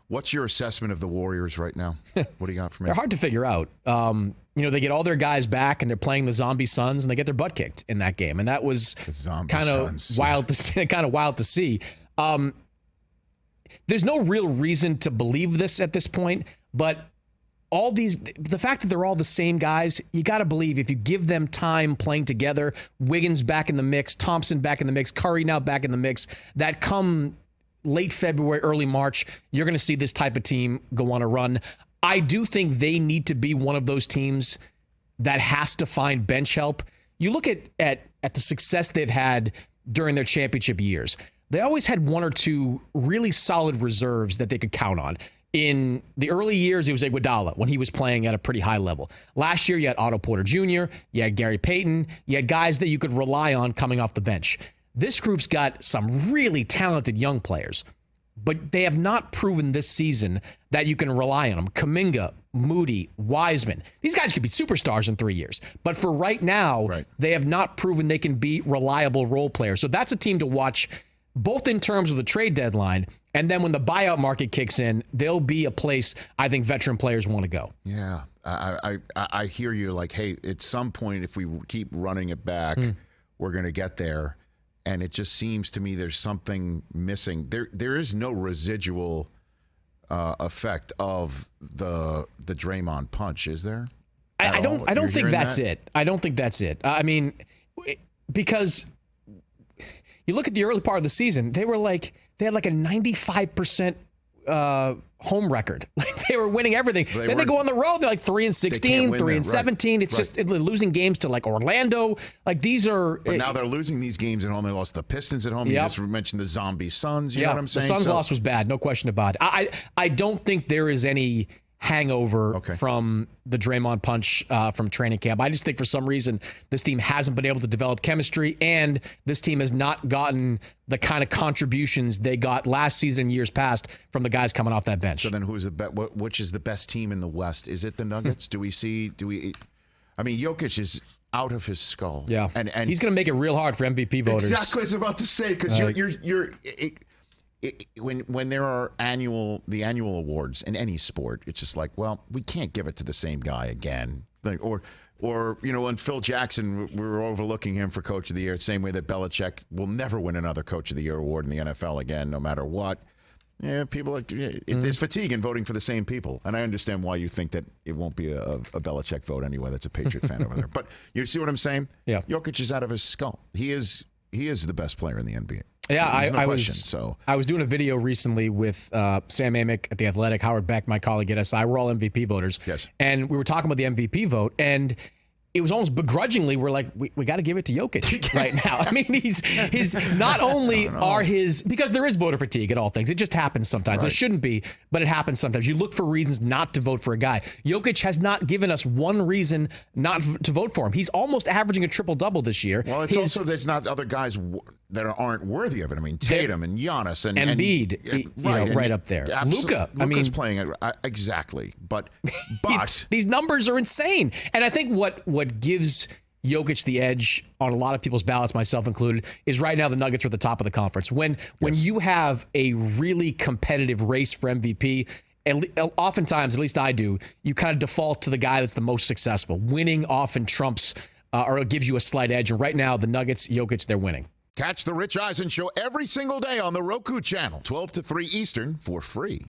What's your assessment of the Warriors right now? What do you got for me? They're hard to figure out. They get all their guys back, and they're playing the Zombie Suns, and they get their butt kicked in that game, and that was kind of wild to see. There's no real reason to believe this at this point, but the fact that they're all the same guys, you got to believe if you give them time playing together, Wiggins back in the mix, Thompson back in the mix, Curry now back in the mix, that come late February, early March, you're going to see this type of team go on a run. I do think they need to be one of those teams that has to find bench help. You look at the success they've had during their championship years. They always had one or two really solid reserves that they could count on. In the early years, it was Iguodala when he was playing at a pretty high level. Last year, you had Otto Porter Jr., you had Gary Payton, you had guys that you could rely on coming off the bench. This group's got some really talented young players, but they have not proven this season that you can rely on them. Kuminga, Moody, Wiseman. These guys could be superstars in 3 years. But for right now, They have not proven they can be reliable role players. So that's a team to watch, both in terms of the trade deadline, and then when the buyout market kicks in, there'll be a place I think veteran players want to go. Yeah, I hear you. Like, hey, at some point, if we keep running it back, we're going to get there. And it just seems to me there's something missing. There is no residual effect of the Draymond punch, is there? I don't think that's it. I don't think that's it. I mean, because you look at the early part of the season, they had like a 95% home record. Like they were winning everything. Then they go on the road. They're like 3-16, 3-17. It's just losing games to like Orlando. Like these are. But now they're losing these games at home. They lost the Pistons at home. You just mentioned the Zombie Suns. You know what I'm saying? The Suns loss was bad. No question about it. I don't think there is any hangover from the Draymond punch from training camp. I just think for some reason this team hasn't been able to develop chemistry, and this team has not gotten the kind of contributions they got last season, years past, from the guys coming off that bench. So then which is the best team in the West? Is it the Nuggets? I mean, Jokic is out of his skull. Yeah. And he's going to make it real hard for MVP voters. Exactly what I was about to say, because when there are the annual awards in any sport, it's just like, well, we can't give it to the same guy again. Like, or when Phil Jackson, we were overlooking him for Coach of the Year, same way that Belichick will never win another Coach of the Year award in the NFL again, no matter what. Yeah, people there's fatigue in voting for the same people, and I understand why you think that it won't be a Belichick vote anyway. That's a Patriot fan over there, but you see what I'm saying? Yeah, Jokic is out of his skull. He is the best player in the NBA. Yeah, I was doing a video recently with Sam Amick at The Athletic, Howard Beck, my colleague at SI. We're all MVP voters. Yes. And we were talking about the MVP vote, and it was almost begrudgingly, we're like, we got to give it to Jokic right now. I mean, he's not only are his, because there is voter fatigue at all things. It just happens sometimes. It shouldn't be, but it happens sometimes. You look for reasons not to vote for a guy. Jokic has not given us one reason not to vote for him. He's almost averaging a triple-double this year. Well, it's also there's not other guys that aren't worthy of it. I mean, Tatum and Giannis and Embiid, right up there. Luka. Luka's playing it exactly, but these numbers are insane. And I think what gives Jokic the edge on a lot of people's ballots, myself included, is right now the Nuggets are at the top of the conference. When you have a really competitive race for MVP, oftentimes, at least I do, you kind of default to the guy that's the most successful. Winning often trumps or gives you a slight edge. And right now, the Nuggets, Jokic, they're winning. Catch the Rich Eisen Show every single day on the Roku channel, 12 to 3 Eastern, for free.